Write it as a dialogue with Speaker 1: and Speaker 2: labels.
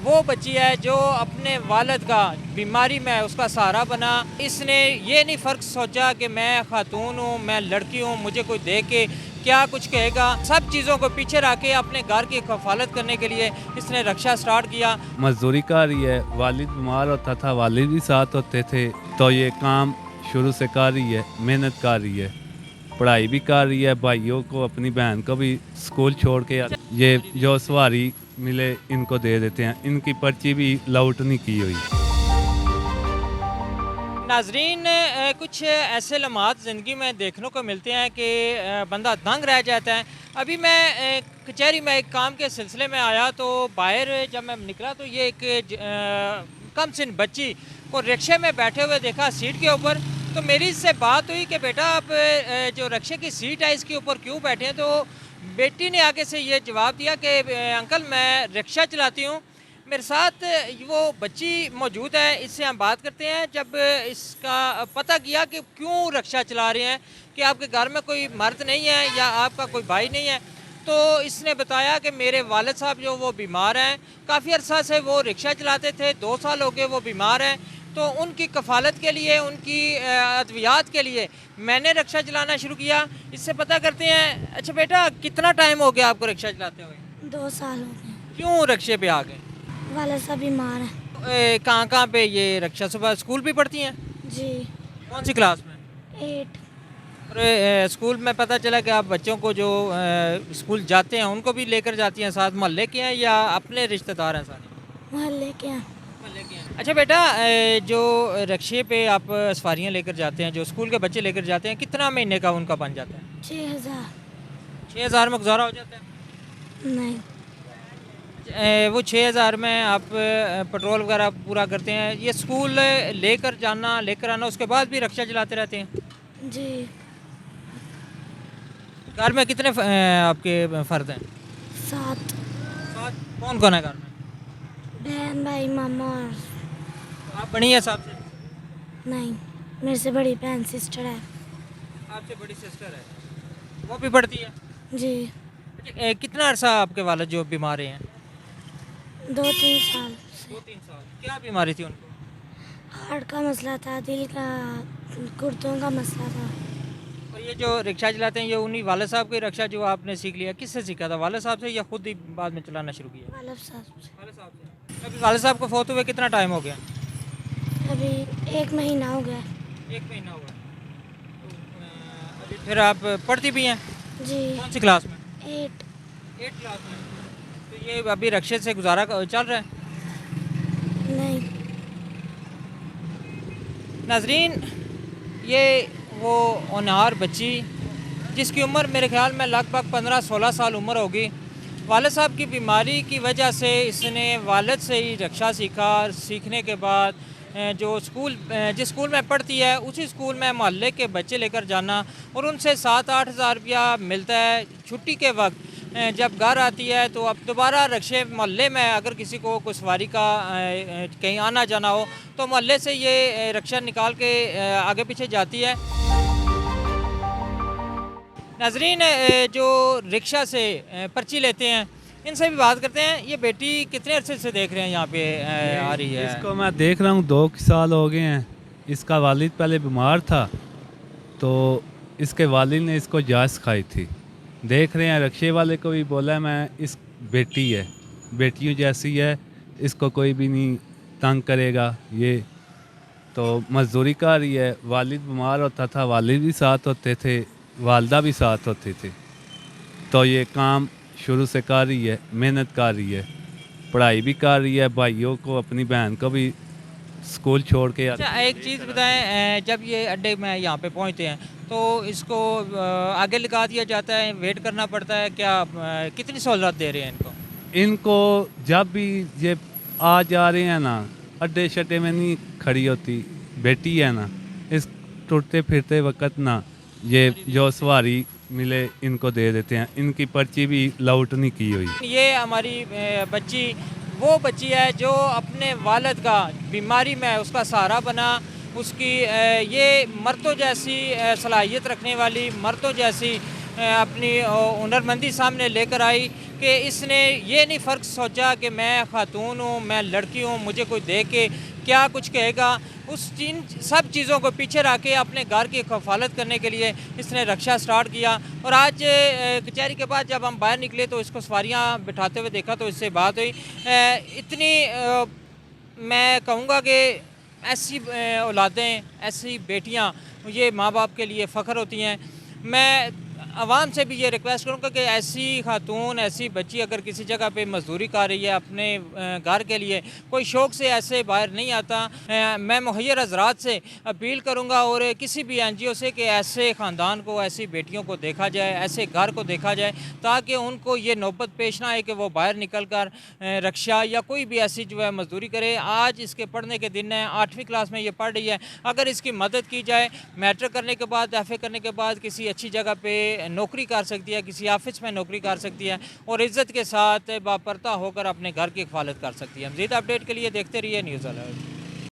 Speaker 1: वो बच्ची है जो अपने वालिद का बीमारी में उसका सहारा बना। इसने ये नहीं फ़र्क सोचा कि मैं खातून हूँ, मैं लड़की हूँ, मुझे कोई देख के क्या कुछ कहेगा। सब चीज़ों को पीछे रख के अपने घर की कफालत करने के लिए इसने रक्षा स्टार्ट किया।
Speaker 2: मजदूरी कर रही है, वालिद बीमार होता था, वालिद भी साथ होते थे, तो ये काम शुरू से कर रही है, मेहनत कर रही है, पढ़ाई भी कर रही है, भाइयों को अपनी बहन को भी स्कूल छोड़ के ये जो सवारी मिले इनको दे देते हैं। इनकी पर्ची भी लाउट नहीं की हुई।
Speaker 1: नाजरीन, कुछ ऐसे लम्हात ज़िंदगी में देखने को मिलते हैं कि बंदा दंग रह जाता है। अभी मैं कचहरी में एक काम के सिलसिले में आया तो बाहर जब मैं निकला तो ये एक कम सिन बच्ची को रिक्शे में बैठे हुए देखा सीट के ऊपर। तो मेरी इससे बात हुई कि बेटा आप जो रिक्शे की सीट है इसके ऊपर क्यों बैठे हैं। तो बेटी ने आगे से ये जवाब दिया कि अंकल मैं रिक्शा चलाती हूँ। मेरे साथ वो बच्ची मौजूद है, इससे हम बात करते हैं। जब इसका पता किया कि क्यों रिक्शा चला रहे हैं, कि आपके घर में कोई मर्द नहीं है या आपका कोई भाई नहीं है, तो इसने बताया कि मेरे वालिद साहब जो वो बीमार हैं, काफ़ी अर्सा से वो रिक्शा चलाते थे, 2 साल हो गए वो बीमार हैं। तो उनकी कफालत के लिए, उनकी अद्वियात के लिए मैंने रिक्शा चलाना शुरू किया। इससे पता करते हैं। अच्छा बेटा, कितना टाइम हो गया आपको रिक्शा चलाते हुए?
Speaker 3: 2 साल हो गए।
Speaker 1: क्यों रिक्शे पे आ गए?
Speaker 3: वालिद साहब बीमार है।
Speaker 1: कहाँ पे ये रिक्शा? सुबह स्कूल भी पढ़ती हैं?
Speaker 3: जी।
Speaker 1: कौन सी क्लास में?
Speaker 3: 8।
Speaker 1: और स्कूल में पता चला कि आप बच्चों को जो स्कूल जाते हैं उनको भी लेकर जाती हैं साथ? मोहल्ले के हैं या अपने रिश्तेदार हैं सारे?
Speaker 3: मोहल्ले के हैं।
Speaker 1: मोहल्ले के हैं। अच्छा बेटा, जो रिक्शे पे आप सवारियाँ लेकर जाते हैं, जो स्कूल के बच्चे लेकर जाते हैं, कितना महीने का उनका बन जाता है?
Speaker 3: 6000।
Speaker 1: 6000 में गुजारा हो जाता है?
Speaker 3: नहीं।
Speaker 1: वो 6000 में आप पेट्रोल वगैरह पूरा करते हैं। ये स्कूल लेकर जाना लेकर आना, उसके बाद भी रिक्शा चलाते रहते हैं?
Speaker 3: जी।
Speaker 1: घर में कितने आपके फ़र्द हैं?
Speaker 3: 7।
Speaker 1: कौन कौन है घर में?
Speaker 3: बहन, भाई, मामा और
Speaker 1: आप बड़ी हैं सबसे?
Speaker 3: नहीं, मेरे से बड़ी बहन सिस्टर है।
Speaker 1: आपसे बड़ी सिस्टर है, वो भी पढ़ती है?
Speaker 3: जी।
Speaker 1: कितना अरसा आपके वालिद जो बीमार हैं?
Speaker 3: 2-3 साल से।
Speaker 1: 2-3 साल। क्या बीमारी थी उनको?
Speaker 3: हार्ट का मसला था, दिल का, गुर्दों का मसला था।
Speaker 1: और ये जो रिक्शा चलाते हैं, ये उन्हीं वालिद साहब की रिक्शा जो आपने सीख लिया, किससे सीखा था? वालिद साहब से या खुद ही बाद में चलाना शुरू किया?
Speaker 3: वालिद साहब से।
Speaker 1: वालिद साहब से। अभी वालिद साहब को फौत हुए कितना टाइम हो गया?
Speaker 3: अभी 1 महीना हो गया।
Speaker 1: 1 महीना हुआ। तो अभी फिर आप पढ़ती भी हैं?
Speaker 3: जी।
Speaker 1: कौन सी क्लास में?
Speaker 3: 8।
Speaker 1: 8 क्लास में। तो ये अभी रिक्शे से गुजारा चल रहा है?
Speaker 3: नहीं।
Speaker 1: नाजरीन, ये वो होनहार बच्ची जिसकी उम्र मेरे ख्याल में लगभग 15-16 साल उम्र होगी, वालिद साहब की बीमारी की वजह से इसने वालिद से ही रिक्शा सीखा। सीखने के बाद जो स्कूल जिस स्कूल में पढ़ती है उसी स्कूल में मोहल्ले के बच्चे लेकर जाना, और उनसे 7-8 हज़ार रुपया मिलता है। छुट्टी के वक्त जब घर आती है तो अब दोबारा रिक्शे मोहल्ले में अगर किसी को कोई सवारी का कहीं आना जाना हो तो मोहल्ले से ये रिक्शा निकाल के आगे पीछे जाती है। नाजरीन, जो रिक्शा से पर्ची लेते हैं इनसे भी बात करते हैं। ये बेटी कितने अरसे से देख रहे हैं यहाँ पे आ रही है?
Speaker 2: इसको मैं देख रहा हूँ 2 साल हो गए हैं। इसका वालिद पहले बीमार था तो इसके वालिद ने इसको जाच सिखाई थी। देख रहे हैं, रिक्शे वाले को भी बोला मैं, इस बेटी है, बेटियों जैसी है, इसको कोई भी नहीं तंग करेगा। ये तो मजदूरी कर रही है, वालिद बीमार होता था, वालिद भी साथ होते थे, वालदा भी साथ होती थी, तो ये काम शुरू से कर रही है, मेहनत कर रही है, पढ़ाई भी कर रही है, भाइयों को अपनी बहन को भी स्कूल छोड़ के।
Speaker 1: अच्छा एक चीज़ बताएं, जब ये अड्डे में यहाँ पे पहुँचते हैं तो इसको आगे लगा दिया जाता है, वेट करना पड़ता है क्या? कितनी सहूलत दे रहे हैं इनको?
Speaker 2: इनको जब भी ये आ जा रहे हैं ना, अड्डे शड्डे में नहीं खड़ी होती, बेटी है ना, इस टूटते फिरते वक्त ना ये जो सवारी मिले इनको दे देते हैं। इनकी पर्ची भी लाउट नहीं की हुई।
Speaker 1: ये हमारी बच्ची वो बच्ची है जो अपने वालिद का बीमारी में उसका सहारा बना। उसकी ये मर्दों जैसी सलाहियत रखने वाली, मर्दों जैसी अपनी हुनरमंदी सामने लेकर आई कि इसने ये नहीं फ़र्क सोचा कि मैं ख़ातून हूँ, मैं लड़की हूँ, मुझे कोई देख के क्या कुछ कहेगा। उस इन सब चीज़ों को पीछे रख के अपने घर की कफ़ालत करने के लिए इसने रक्षा स्टार्ट किया। और आज कचहरी के बाद जब हम बाहर निकले तो इसको सवारियाँ बिठाते हुए देखा तो इससे बात हुई। इतनी मैं कहूँगा कि ऐसी औलादें, ऐसी बेटियाँ ये माँ बाप के लिए फ़ख्र होती हैं। मैं आवाम से भी ये रिक्वेस्ट करूँगा कि ऐसी खातून, ऐसी बच्ची अगर किसी जगह पे मजदूरी कर रही है अपने घर के लिए, कोई शौक़ से ऐसे बाहर नहीं आता। मैं मुहैयर हज़रात से अपील करूँगा और किसी भी NGO से कि ऐसे ख़ानदान को, ऐसी बेटियों को देखा जाए, ऐसे घर को देखा जाए, ताकि उनको ये नौबत पेश ना आए कि वो बाहर निकल कर रक्षा या कोई भी ऐसी जो है मजदूरी करे। आज इसके पढ़ने के दिन हैं, 8वीं क्लास में ये पढ़ रही है। अगर इसकी मदद की जाए, मैट्रिक करने के बाद, FA करने के बाद किसी अच्छी जगह पे नौकरी कर सकती है, किसी ऑफिस में नौकरी कर सकती है और इज़्ज़त के साथ बापर्दा होकर अपने घर की हिफाजत कर सकती है। मज़ीद अपडेट के लिए देखते रहिए न्यूज़ अलर्ट।